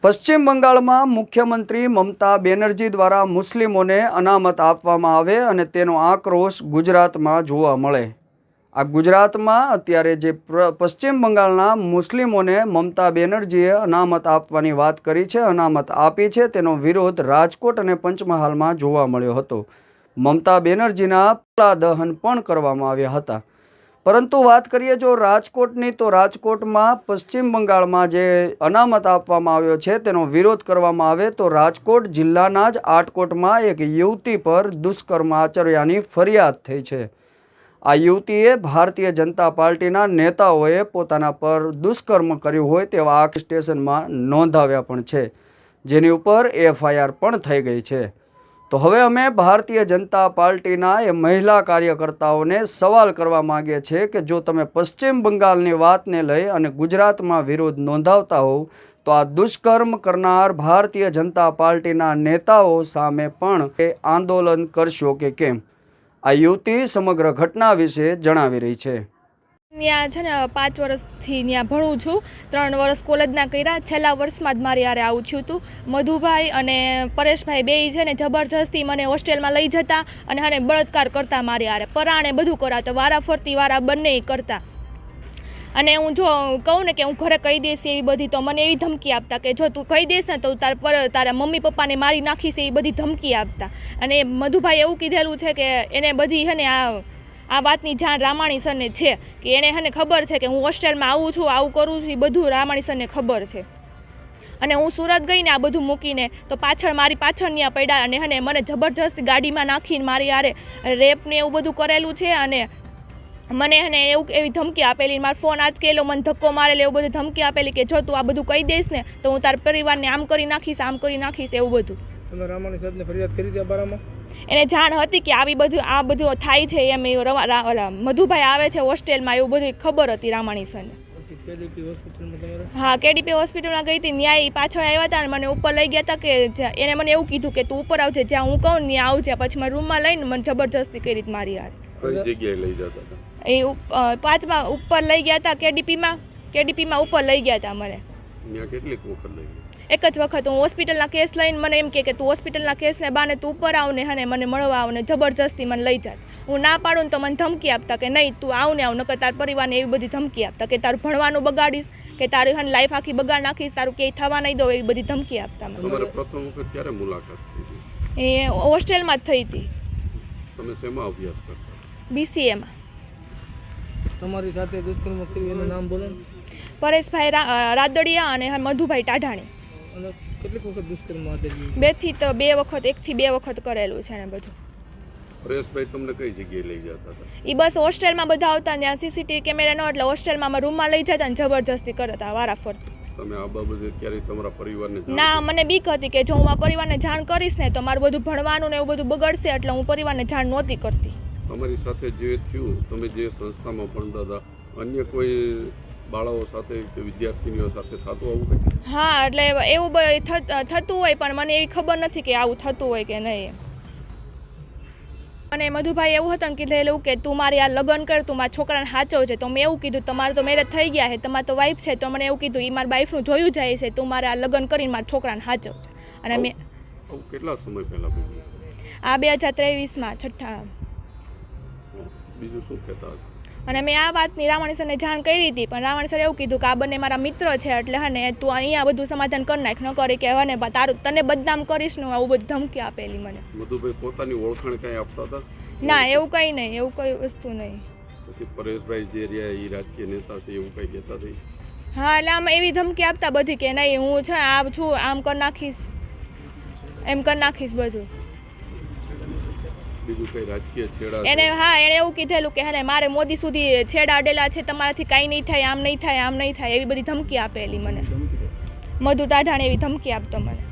પશ્ચિમ બંગાળમાં મુખ્યમંત્રી મમતા બેનર્જી દ્વારા મુસ્લિમોને અનામત આપવામાં આવે અને તેનો આક્રોશ ગુજરાતમાં જોવા મળે। આ ગુજરાતમાં અત્યારે જે પશ્ચિમ બંગાળના મુસ્લિમોને મમતા બેનર્જીએ અનામત આપવાની વાત કરી છે, અનામત આપી છે, તેનો વિરોધ રાજકોટ અને પંચમહાલમાં જોવા મળ્યો હતો। મમતા બેનર્જીના પુતળા દહન પણ કરવામાં આવ્યા હતા। પરંતુ વાત કરીએ જો રાજકોટની, તો રાજકોટમાં પશ્ચિમ બંગાળમાં જે અનામત આપવામાં આવ્યો છે તેનો વિરોધ કરવામાં આવે તો રાજકોટ જિલ્લાના જ આટકોટમાં એક યુવતી પર દુષ્કર્મ આચર્યાની ફરિયાદ થઈ છે। આ યુવતીએ ભારતીય જનતા પાર્ટીના નેતાઓએ પોતાના પર દુષ્કર્મ કર્યું હોય તેવા આ સ્ટેશનમાં નોંધાવ્યા પણ છે, જેની ઉપર FIR પણ થઈ ગઈ છે। તો હવે અમે ભારતીય જનતા પાર્ટીના એ મહિલા કાર્યકર્તાઓને સવાલ કરવા માંગીએ છીએ કે જો તમે પશ્ચિમ બંગાળની વાતને લઈ અને ગુજરાતમાં વિરોધ નોંધાવતા હોવ તો આ દુષ્કર્મ કરનાર ભારતીય જનતા પાર્ટીના નેતાઓ સામે પણ આંદોલન કરશો કે કેમ? આ યુવતી સમગ્ર ઘટના વિશે જણાવી રહી છે। ત્યાં છે ને 5 વર્ષથી ત્યાં ભણું છું, 3 વર્ષ કોલેજના કર્યા, છેલ્લા વર્ષમાં જ મારી યારે આવું થયું હતું। મધુભાઈ અને પરેશભાઈ બેય છે ને જબરજસ્તી મને હોસ્ટેલમાં લઈ જતા અને બળાત્કાર કરતા, મારી યારે પરાણે બધું કરાતા, વારાફરતી વારા બંને કરતા। અને હું જો કહું ને કે હું ઘરે કહી દઈશ એવી બધી, તો મને એવી ધમકી આપતા કે જો તું કહી દઈશ ને તો તારા મમ્મી પપ્પાને મારી નાખીશ, એવી બધી ધમકી આપતા। અને મધુભાઈ એવું કીધેલું છે કે એને બધી છે ને આ વાતની જાણ રામાણી સરને છે, કે એને હને ખબર છે કે હું હોસ્ટેલમાં આવું છું, આવું કરું છું, એ બધું રામાણી સરને ખબર છે। અને હું સુરત ગઈ ને આ બધું મૂકીને તો મારી પાછળ ત્યાં પડ્યા અને મને જબરજસ્ત ગાડીમાં નાખીને મારી યારે રેપ ને એવું બધું કરેલું છે। અને મને એવી ધમકી આપેલી, મારો ફોન આંચકેલો, મને ધક્કો મારેલો, એવું બધું ધમકી આપેલી કે જો તું આ બધું કહી દઈશ ને તો હું તારા પરિવારને આમ કરી નાખીશ, આમ કરી નાખીશ, એવું બધું। તમે રામાણી સાહેબને ફરિયાદ કરી હતી આ બારામાં? એને જાણ હતી કે આ બધું થાય છે એમ, મધુભાઈ આવે છે હોસ્ટેલમાં, એવું બધું ખબર હતી રામાણી સરને। હા, KDP હોસ્પિટલમાં ગઈ હતી, ન્યાય પાછળ આવ્યા હતા અને મને ઉપર લઈ ગયા હતા કે એને મને એવું કીધું કે તું ઉપર આવજે, જ્યાં હું કહું ત્યાં આવજે। પછી મારા રૂમમાં લઈને મને જબરજસ્તી કરી હતી મારી યાર। કઈ જગ્યાએ લઈ જતા હતા? એ 5માં ઉપર લઈ ગયા હતા, KDPમાં ઉપર લઈ ગયા હતા મને। ત્યાં કેટલીક વખત લઈ ગયા? એક જ વખત હું હોસ્પિટલના કેસ લઈને મને એમ કે તું હોસ્પિટલના કેસને બાને તું ઉપર આવ ને મને મળવા આવ ને જબરજસ્તી મને લઈ જાત। હું ના પાડું ને તો મને ધમકી આપતા કે નહીં તું આવ ને આવ, નકર તાર પરિવારને એવી બધી ધમકી આપતા કે તારું ભણવાનું બગાડીશ, કે તારી લાઈફ આખી બગાડ નાખીશ, તારું ક્યાંય થવા નહીં દો, એવી બધી ધમકી આપતા મને। તમારે પ્રથમ વખત ક્યારે મુલાકાત થઈ? એ હોસ્ટેલમાં જ થઈ હતી। તમે શેમાં અભ્યાસ કરતા? BCAમાં। તમારી સાથે દુષ્કર્મ કર્યું એનું નામ બોલો? પરેશભાઈ રાદડિયા અને મધુભાઈ ટાઢાણી। અને કેટલીક વખત દુષ્કર્મ આદર્યું? 1 થી 2 વખત કરેલું છે ને બધું। પરેશભાઈ તમને કઈ જગ્યાએ લઈ જતા હતા? એ બસ હોસ્ટેલમાં બધા આવતા, ત્યાં CCTV કેમેરા ન એટલે હોસ્ટેલમાં રૂમમાં લઈ જતા ને જબરજસ્તી કરતા વારાફરતી। તમે આ બાબતે ક્યારે તમારા પરિવારને જાણ? ના, મને બીક હતી કે જો હું મારા પરિવારને જાણ કરીશ ને તો મારું બધું ભણવાનું ને એવું બધું બગડશે, એટલે હું પરિવારને જાણ નહોતી કરતી। તમારી સાથે જે થયું, તમે જે સંસ્થામાં ભણતા હતા, અન્ય કોઈ બાળાઓ સાથે કે વિદ્યાર્થીનીઓ સાથે થતું આવું કંઈ? હા, એટલે એવું થતું હોય પણ મને એવી ખબર નથી કે આવું થતું હોય કે નહીં। અને મધુભાઈ એવું હતું કીધેલું કે તું મારી આ લગ્ન કર, તું મારા છોકરાને સાચવજે। તો મેં એવું કીધું તમારે તો મેરેજ થઈ ગયા છે, તમારે તો વાઈફ છે, તો મને એવું કીધું એ મારા વાઈફનું જોયું જાય છે, તું મારે આ લગ્ન કરીને મારા છોકરાને સાચવજે। અને મેં કેટલા સમય પહેલા બન્યું? આ 2023માં છઠ્ઠા। બીજું શું કહેતા હતા? અને મેં આ વાતની રામાણી સરને જાણ કરી હતી, પણ રામાણી સર એવું કીધું કે આ બંને મારા મિત્ર છે, એટલે તું અહીંયા બધું સમાધાન કરી નાખ, ન કરે કે તને બદનામ કરીશ ને, આવું બધું ધમકી આપેલી મને। મધુભાઈ પોતાની ઓળખાણ કઈ આપતા હતા? ના, એવું કંઈ નહીં, એવું કઈ વસ્તુ નહીં। પછી પરેશભાઈ જે રહ્યા એ રાજકીય નેતા છે એવું કઈ કહેતા હતા? હા, એટલે આમ એવી ધમકી આપતા બધી કે નહીં હું છે આમ છું, આમ કરી નાખીશ, એમ કરી નાખીશ બધું। બીજું કઈ રાજકીય છેડા? એને એવું કીધેલું કે મારે મોદી સુધી છેડા અડેલા છે, તમારાથી કાંઈ નહીં થાય, આમ નહીં થાય, આમ નહીં થાય, એવી બધી ધમકી આપેલી મને। મધુ ટાઢાણે એવી ધમકી આપતો મને।